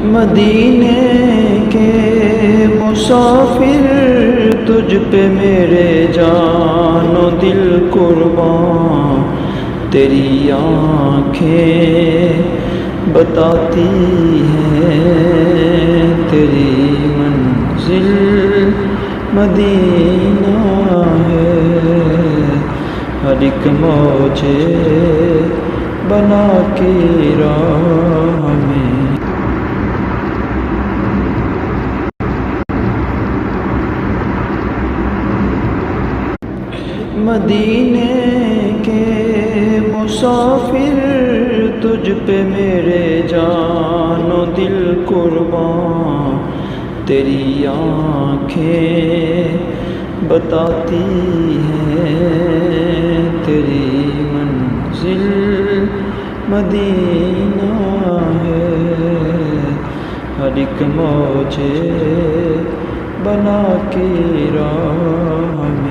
مدینے کے مسافر تجھ پہ میرے جان و دل قربان، تیری آنکھیں بتاتی ہیں تیری منزل مدینہ ہے، ہر ایک موجے بنا کے راہ میں۔ مدینے کے مسافر تجھ پہ میرے جان و دل قربان، تیری آنکھیں بتاتی ہیں تیری منزل مدینہ ہے، ہر ایک موجے بنا کے راہ میں۔